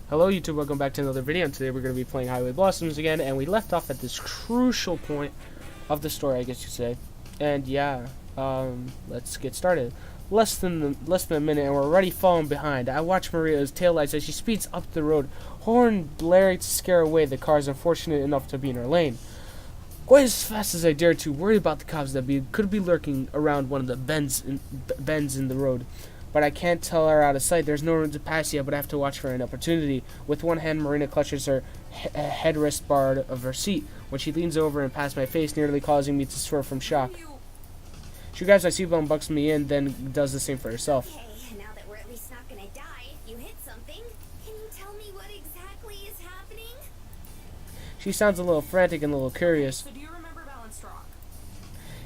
Hello YouTube, welcome back to another video, and today we're going to be playing Highway Blossoms again, and we left off at this crucial point of the story, I guess you'd say. And yeah, let's get started. Less than a minute and we're already falling behind. I watch Maria's taillights as she speeds up the road, horn blaring to scare away the cars unfortunate enough to be in her lane. Going as fast as I dare to, worry about the cops that could be lurking around one of the bends in the road. But I can't tell her out of sight. There's no room to pass yet, but I have to watch for an opportunity. With one hand, Marina clutches her headrest bar of her seat when she leans over and past my face, nearly causing me to swerve from shock. She grabs my seatbelt and bucks me in, then does the same for herself. Okay, now that we're at least not gonna die if you hit something, can you tell me what exactly is happening? She sounds a little frantic and a little curious. So do you remember Balanced Rock?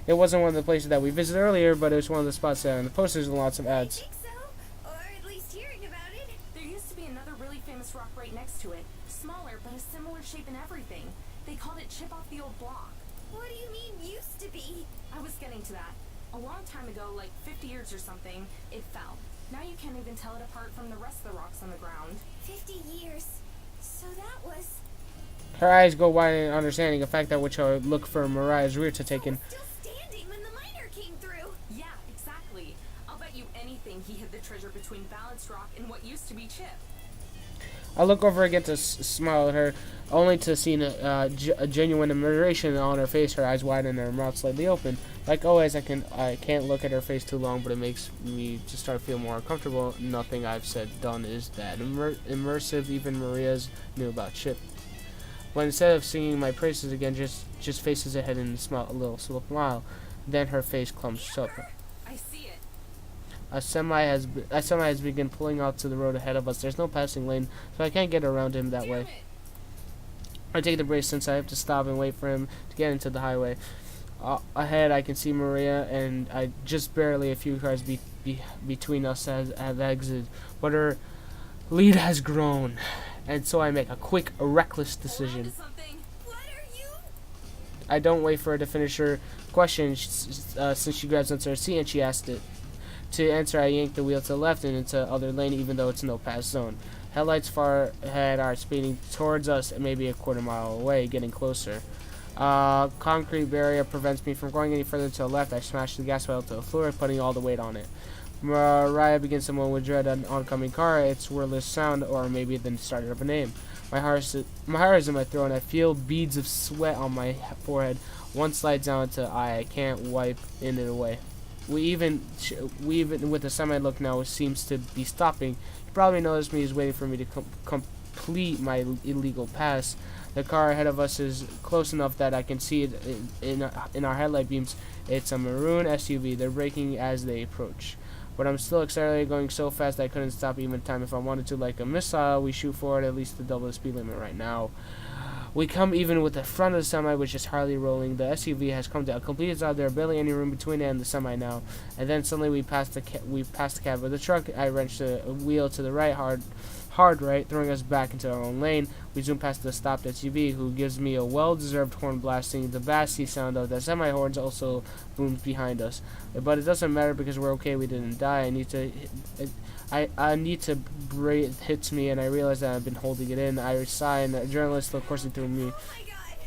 It wasn't one of the places that we visited earlier, but it was one of the spots that on the posters and lots of ads. I think so, or at least hearing about it. There used to be another really famous rock right next to it. Smaller, but a similar shape and everything. They called it Chip Off the Old Block. What do you mean used to be? I was getting to that. A long time ago, like 50 years or something, it fell. Now you can't even tell it apart from the rest of the rocks on the ground. 50 years. So that was Her eyes go wide in understanding, a fact that which I would look for Mariah's rear to take in. still standing when the miner came through. Yeah, exactly. I'll bet you anything he hid the treasure between Balanced Rock and what used to be Chip. I look over again to smile at her, only to see a genuine admiration on her face, her eyes wide and her mouth slightly open. Like always, I can't look at her face too long, but it makes me just start to feel more uncomfortable. Nothing I've said done is that immersive. Even Maria's knew about Chip. But instead of singing my praises again, just faces ahead and a little smile. Then her face clumps up. I see it. A semi has begun pulling out to the road ahead of us. There's no passing lane, so I can't get around him that way. I take the brakes since I have to stop and wait for him to get into the highway. Ahead, I can see Maria, and I just barely a few cars between us have exited, but her lead has grown, and so I make a quick, reckless decision. Something. What are you? I don't wait for her to finish her question, since she grabs onto her seat and she asked it. To answer, I yank the wheel to the left and into other lane, even though it's no pass zone. Headlights far ahead are speeding towards us, maybe a quarter mile away, getting closer. Concrete barrier prevents me from going any further to the left. I smash the gas pedal to the floor, putting all the weight on it. Mariah begins to moan with dread an oncoming car. Its wordless sound, or maybe the start of a name. My heart is in my throat, and I feel beads of sweat on my forehead. One slides down to eye. I can't wipe it away. We even with the semi look now seems to be stopping. He probably noticed me. He's waiting for me to complete my illegal pass. The car ahead of us is close enough that I can see it in our headlight beams. It's a maroon SUV. They're braking as they approach. But I'm still accelerating, going so fast I couldn't stop even time if I wanted to. Like a missile, we shoot forward at least to double the speed limit right now. We come even with the front of the semi, which is hardly rolling. The SUV has come to a complete stop. There barely any room between it and the semi now. And then suddenly we pass the cab of the truck. I wrench the wheel to the right, hard right, throwing us back into our own lane. We zoom past the stopped SUV, who gives me a well-deserved horn blasting. The bassy sound of the semi horns also booms behind us. But it doesn't matter because we're okay. We didn't die. I need to breathe hits me, and I realize that I've been holding it in. I sigh, and a journalist still coursing through me. Oh my god.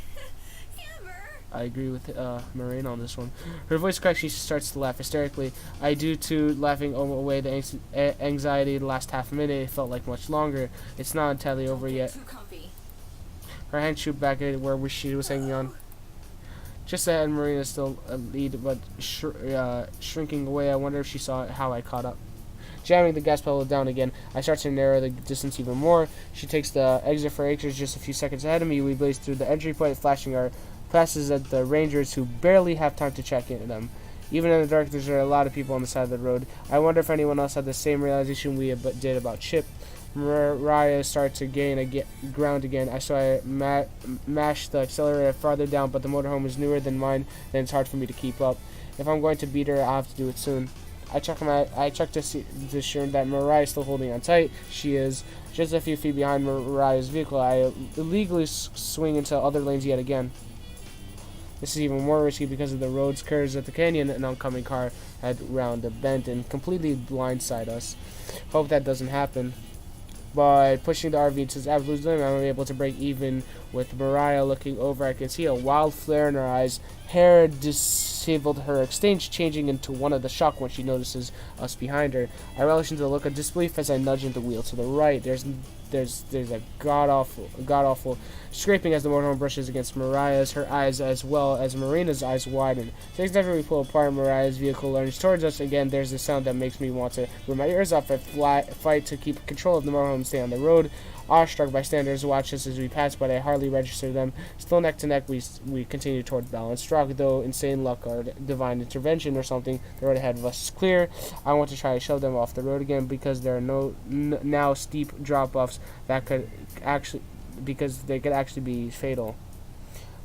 Amber. I agree with Marina on this one. Her voice cracks. She starts to laugh hysterically. I do too, laughing away the anxiety. The last half minute, it felt like much longer. It's not entirely over yet. Too comfy. Her hand shoot back at where she was hanging on. Just ahead, Marina still lead, but shrinking away. I wonder if she saw how I caught up. Jamming the gas pedal down again, I start to narrow the distance even more. She takes the exit for acres just a few seconds ahead of me. We blaze through the entry point, flashing our passes at the rangers who barely have time to check in them. Even in the dark, there are a lot of people on the side of the road. I wonder if anyone else had the same realization we did about Chip. Mariah started to gain ground again. I mashed the accelerator farther down, but the motorhome is newer than mine, and it's hard for me to keep up. If I'm going to beat her, I'll have to do it soon. I check to ensure that Mariah is still holding on tight. She is. Just a few feet behind Mariah's vehicle, I illegally swing into other lanes yet again. This is even more risky because of the road's curves at the canyon. An oncoming car had round a bend and completely blindside us. Hope that doesn't happen. By pushing the RV to its absolute limit, I'm able to break even with Mariah. Looking over, I can see a wild flare in her eyes. Hair disabled her exchange, changing into one of the shock when she notices us behind her. I relish into the look of disbelief as I nudge into the wheel to the right. There's a god awful scraping as the motorhome brushes against Mariah's. Her eyes, as well as Marina's eyes, widen. Things after we pull apart, Mariah's vehicle lurches towards us. Again, there's a sound that makes me want to rip my ears off and fight to keep control of the motorhome and stay on the road. Awestruck bystanders watch us as we pass, but I hardly register them. Still neck to neck, we continue toward Balanced Rock. Though insane luck or divine intervention or something, the road ahead of us is clear. I want to try to shove them off the road again because there are now steep drop-offs that could actually be fatal.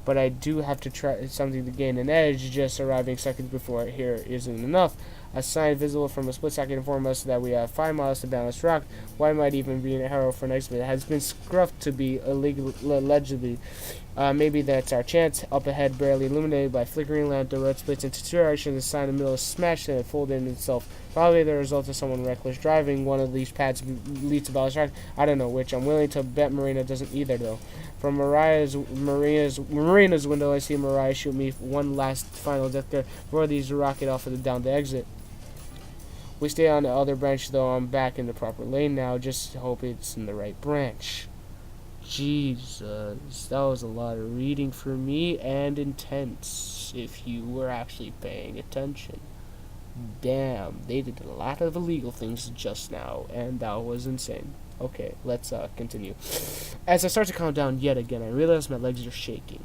But I do have to try something to gain an edge. Just arriving seconds before here isn't enough. A sign visible from a split second informs us that we have 5 miles to Balanced Rock. Why might even be an arrow for next bit? It has been scruffed to be allegedly. Maybe that's our chance. Up ahead, barely illuminated by flickering lamp, the road splits into two directions. The sign in the middle is smashed and it folded in itself. Probably the result of someone reckless driving. One of these paths leads to Balanced Rock. I don't know which. I'm willing to bet Marina doesn't either, though. From Marina's window, I see Mariah shoot me one last final death glare before these rocket off down the exit. We stay on the other branch, though I'm back in the proper lane now. Just hope it's in the right branch. Jesus, that was a lot of reading for me and intense, if you were actually paying attention. Damn, they did a lot of illegal things just now, and that was insane. Okay, let's continue. As I start to calm down yet again, I realize my legs are shaking.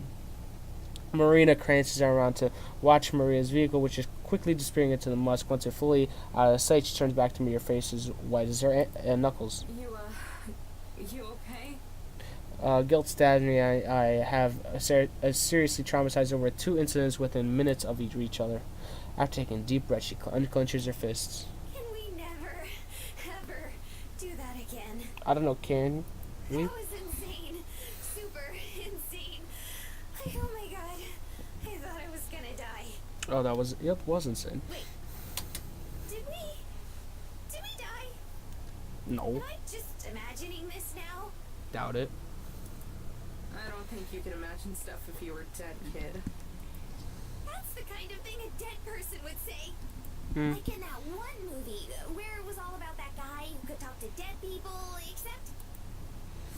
Marina crances around to watch Maria's vehicle, which is quickly disappearing into the musk. Once it's fully out of sight, she turns back to me, her face as white as her knuckles. You okay? Guilt stabs me. I have seriously traumatized over 2 incidents within minutes of each other. After taking a deep breath, she unclenches her fists. Can we never, ever do that again? I don't know, can we? That was insane. Super insane. Oh my god. I thought I was gonna die. Oh, that was, yep, was insane. Wait. Did we die? No, Am I just imagining this now? doubt it. I don't think you could imagine stuff if you were dead, kid. That's the kind of thing a dead person would say. Hmm. Like in that one movie where it was all about that guy who could talk to dead people, except...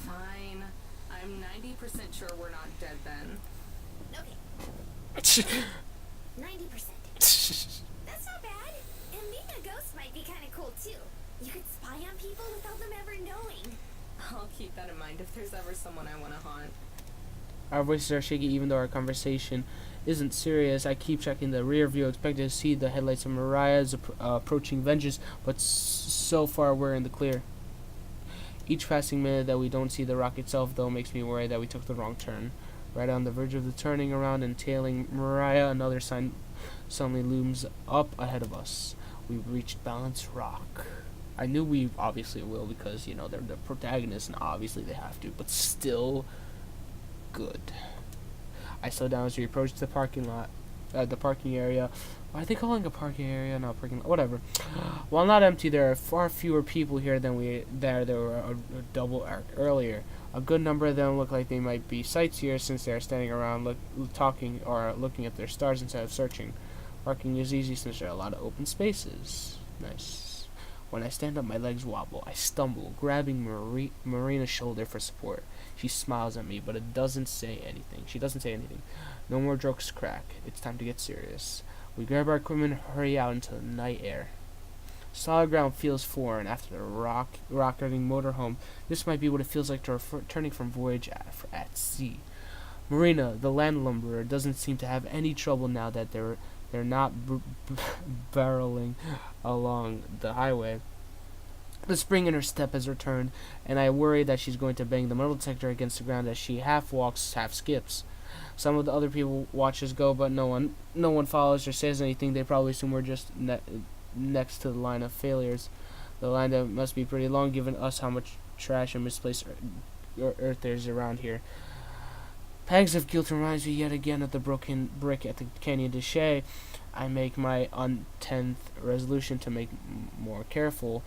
Fine. I'm 90% sure we're not dead then. Okay, 90%. That's not bad. And being a ghost might be kind of cool too. You could spy on people without them ever knowing. I'll keep that in mind if there's ever someone I want to haunt. Our voices are shaky even though our conversation isn't serious. I keep checking the rear view, expecting to see the headlights of Mariah's approaching vengeance, but so far we're in the clear. Each passing minute that we don't see the rock itself, though, makes me worry that we took the wrong turn. Right on the verge of the turning around and tailing Mariah, another sign suddenly looms up ahead of us. We've reached Balanced Rock. I knew we obviously will because, you know, they're the protagonists and obviously they have to, but still good. I slow down as we approach the parking area. Why are they calling a parking area? Not parking lot. Whatever. While not empty, there are far fewer people here than there were a double arc earlier. A good number of them look like they might be sightseers since they are standing around talking or looking at their stars instead of searching. Parking is easy since there are a lot of open spaces. Nice. When I stand up, my legs wobble. I stumble, grabbing Marina's shoulder for support. She smiles at me, but it doesn't say anything. She doesn't say anything. No more jokes crack. It's time to get serious. We grab our equipment and hurry out into the night air. Solid ground feels foreign after the rocketing motorhome. This might be what it feels like to returning from voyage at sea. Marina, the land lumberer, doesn't seem to have any trouble now that they're not barreling along the highway. The spring in her step has returned, and I worry that she's going to bang the metal detector against the ground as she half walks, half skips. Some of the other people watch us go, but no one follows or says anything. They probably assume we're just next to the line of failures. The line that must be pretty long, given us how much trash and misplaced earth there is around here. Pangs of guilt reminds me yet again of the broken brick at the Canyon de Chelly. I make my 10th resolution to make more careful.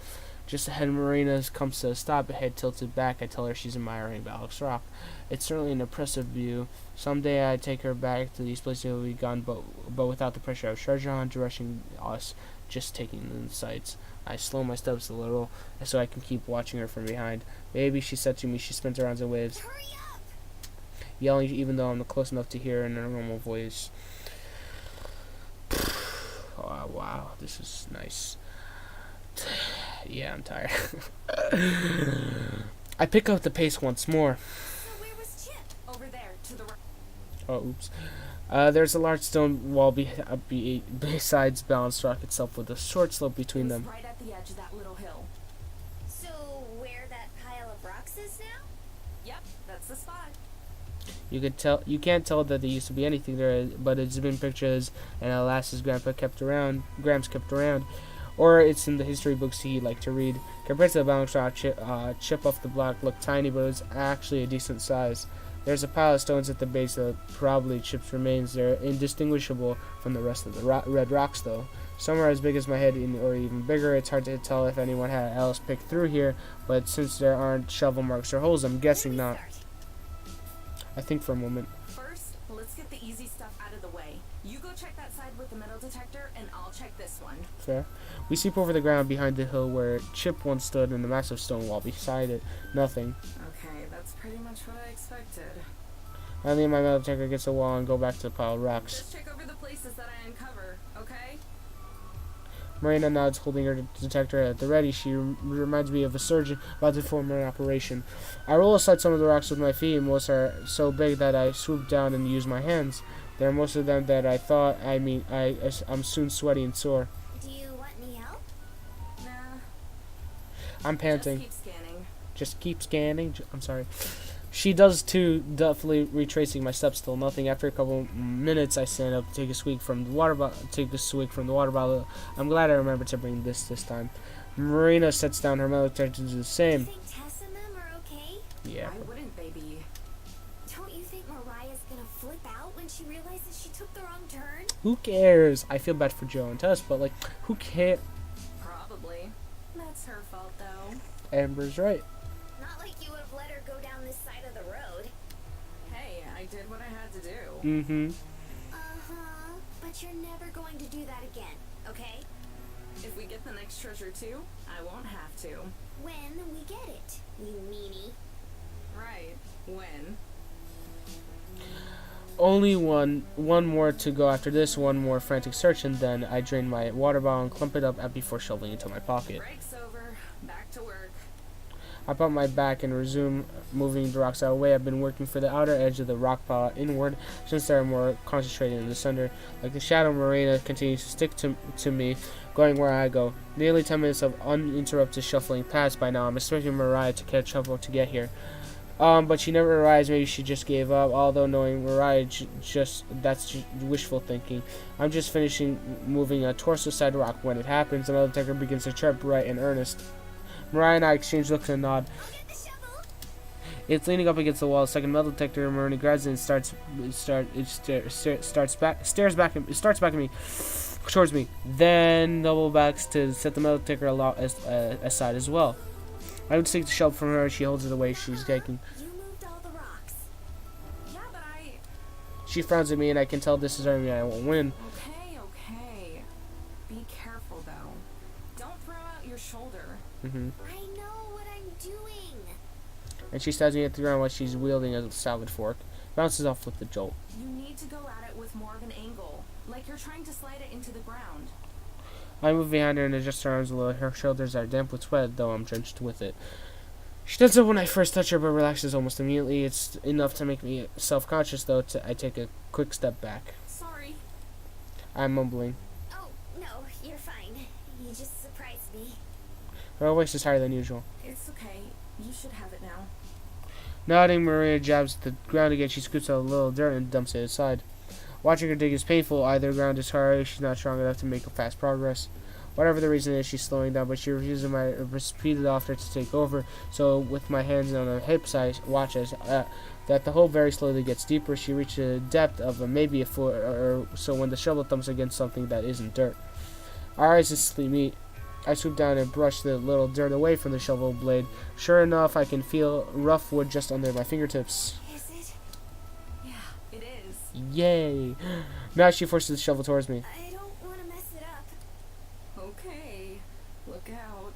Just ahead, Marina comes to a stop, head tilted back. I tell her she's admiring Balix Rock. It's certainly an impressive view. Someday I take her back to these places we've gone, but without the pressure of Shahjahan directing us, just taking in the sights. I slow my steps a little so I can keep watching her from behind. Maybe, she said to me. She spins around and waves, Hurry up! yelling even though I'm close enough to hear her in her normal voice. Oh, wow, this is nice. Yeah, I'm tired. I pick up the pace once more. So where was Chip? Over there, to the right. Oh, oops. There's a large stone wall besides Balance Rock itself with a short slope between them. Right at the edge of that little hill. So where that pile of rocks is now? Yep, that's the spot. You can't tell that there used to be anything there, but it's been pictures and alas Grams kept around, or it's in the history books he liked to read. Compared to the Balance Rock, Chip off the block looked tiny, but it was actually a decent size. There's a pile of stones at the base of probably Chip's remains. They're indistinguishable from the rest of the red rocks, though. Some are as big as my head or even bigger. It's hard to tell if anyone else picked through here, but since there aren't shovel marks or holes, I'm guessing not. I think for a moment. First, let's get the easy stuff out of the way. You go check that side with the metal detector, and I'll check this one. Fair. We sweep over the ground behind the hill where Chip once stood and the massive stone wall beside it. Nothing. Okay, that's pretty much what I expected. Finally, my metal detector gets a wall and go back to the pile of rocks. Just check over the places that I uncover, okay? Marina nods, holding her detector at the ready. She reminds me of a surgeon about to perform an operation. I roll aside some of the rocks with my feet. Most are so big that I swoop down and use my hands. There are most of them that I'm soon sweaty and sore. Do you want any help? Nah. I'm panting. Just keep scanning. Just keep scanning. I'm sorry. She does too, definitely retracing my steps. Still nothing. After a couple minutes, I stand up, take a swig from the water bottle. I'm glad I remembered to bring this time. Marina sets down her metal detector to do the You same. think Tess and them are okay? Yeah. Why wouldn't they be? Don't you think Mariah's gonna flip out when she realizes she took the wrong turn? Who cares? I feel bad for Joe and Tess, but like, who cares? Probably. That's her fault, though. Amber's right. Not like you would have let her go down this side of the road. Hey, I did what I had to do. Mm-hmm. Uh-huh. But you're never going to do that again, okay? If we get the next treasure too, I won't have to. When we get it, you meanie. Right. When? Only one more to go after this, one more frantic search, and then I drain my water bottle and clump it up before shoveling into my pocket. Break's over. Back to work. I pop my back and resume moving the rocks out of the way. I've been working for the outer edge of the rock pile inward since they are more concentrated in the center. Like the shadow, Marina continues to stick to me, going where I go. Nearly 10 minutes of uninterrupted shuffling passed by now. I'm expecting Mariah to catch up to get here. But she never arrives. Maybe she just gave up. Although knowing Mariah, that's wishful thinking. I'm just finishing moving a torso-side rock when it happens. Another detector begins to chirp right in earnest. Mariah and I exchange looks and nod. I'll get the shovel. It's leaning up against the wall. The second metal detector, Marina grabs it and starts back at me, towards me. Then double backs to set the metal detector aside as well. I would take the shovel from her. She holds it away. She's taking. You moved all the rocks. Yeah, but I... She frowns at me, and I can tell this is arguing I won't win. Okay. Be careful, though. Don't throw out your shoulder. I know what I'm doing. And she stabs me at the ground while she's wielding a salad fork. Bounces off with a jolt. You need to go at it with more of an angle. Like you're trying to slide it into the ground. I move behind her and adjust her arms a little. Her shoulders are damp with sweat, though I'm drenched with it. She does it when I first touch her, but relaxes almost immediately. It's enough to make me self-conscious, though. I take a quick step back. Sorry. I'm mumbling. Oh, no, you're fine. You just surprised me. Her voice is higher than usual. It's okay. You should have it now. Nodding, Maria jabs at the ground again. She scoops out a little dirt and dumps it aside. Watching her dig is painful. Either the ground is hard, she's not strong enough to make fast progress. Whatever the reason is, she's slowing down, but she refuses my repeated offer to take over. So, with my hands on her hips, I watch as that the hole very slowly gets deeper. She reaches a depth of maybe a foot or so when the shovel thumps against something that isn't dirt. Our eyes instantly meet. I swoop down and brush the little dirt away from the shovel blade. Sure enough, I can feel rough wood just under my fingertips. Is it? Yeah, it is. Yay! Now she forces the shovel towards me. I don't want to mess it up. Okay. Look out.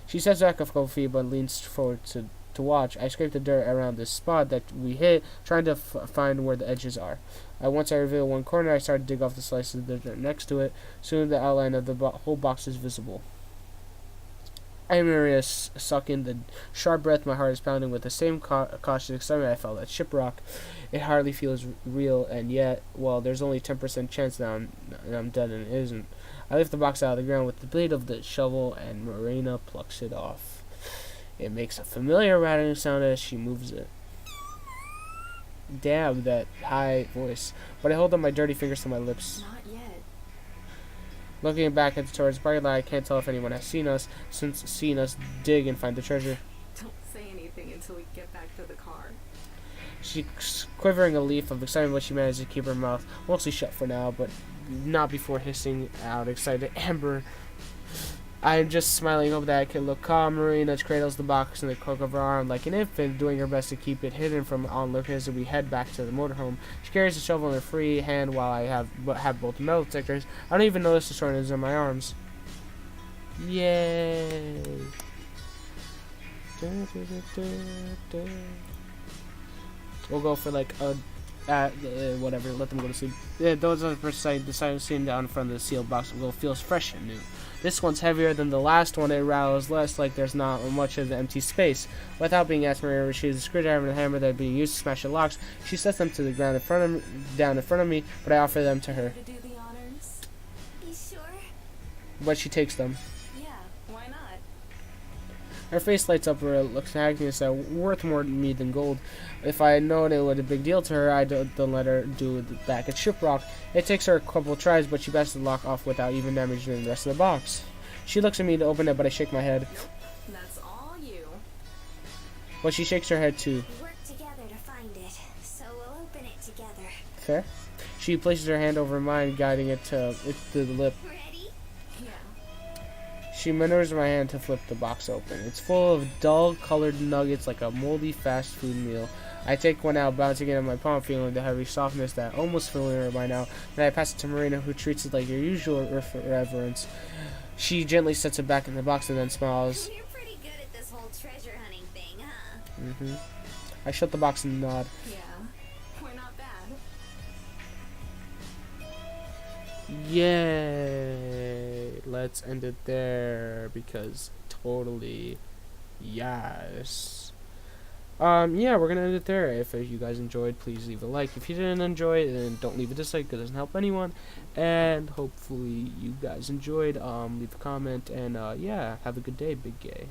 She steps back a couple feet but leans forward to watch. I scrape the dirt around the spot that we hit, trying to find where the edges are. Once I reveal one corner, I start to dig off the slices of the dirt next to it. Soon the outline of the whole box is visible. I am suck in the sharp breath. My heart is pounding with the same cautious excitement I felt at Shiprock. It hardly feels real, and yet, well, there's only 10% chance that I'm dead, and it isn't. I lift the box out of the ground with the blade of the shovel, and Marina plucks it off. It makes a familiar rattling sound as she moves it. Damn, that high voice. But I hold up my dirty fingers to my lips. Not yet. Looking back towards the parking lot, I can't tell if anyone has seen us dig and find the treasure. Don't say anything until we get back to the car. She's quivering a leaf of excitement, but she managed to keep her mouth mostly shut for now, but not before hissing out excited, "Amber!" I'm just smiling, hope that I can look calm. Marina cradles the box in the crook of her arm like an infant, doing her best to keep it hidden from onlookers as we head back to the motorhome. She carries the shovel in her free hand while I have both metal detectors. I don't even notice the shortness in my arms. Yay! We'll go for like a whatever. Let them go to sleep. Those are the first sight. The sight of sitting down in front of the sealed box will feels fresh and new. This one's heavier than the last one. It rattles less, like there's not much of the empty space. Without being asked, Maria retrieves a screwdriver and a hammer that are being used to smash the locks. She sets them to the ground down in front of me, but I offer them to her. To do the honors? You sure? But she takes them. Yeah, why not? Her face lights up where it looks happiness that worth more to me than gold. If I had known it was a big deal to her, I don't let her do it back at Shiprock. It takes her a couple tries, but she basts the lock off without even damaging the rest of the box. She looks at me to open it, but I shake my head. That's all you. But she shakes her head too. We worked together to find it, so we'll open it together. Fair? She places her hand over mine, guiding it to the lip. Ready? Yeah. She maneuvers my hand to flip the box open. It's full of dull-colored nuggets like a moldy fast food meal. I take one out, bouncing it in my palm, feeling the heavy softness that almost familiar by now. Then I pass it to Marina, who treats it like your usual reverence. She gently sets it back in the box and then smiles. You're pretty good at this whole treasure hunting thing, huh? I shut the box and nod. Yeah. We're not bad. Yay! Let's end it there because totally yes. Yeah, we're gonna end it there. If you guys enjoyed, please leave a like. If you didn't enjoy it, then don't leave a dislike because it doesn't help anyone. And hopefully you guys enjoyed. Leave a comment and yeah, have a good day, Big Gay.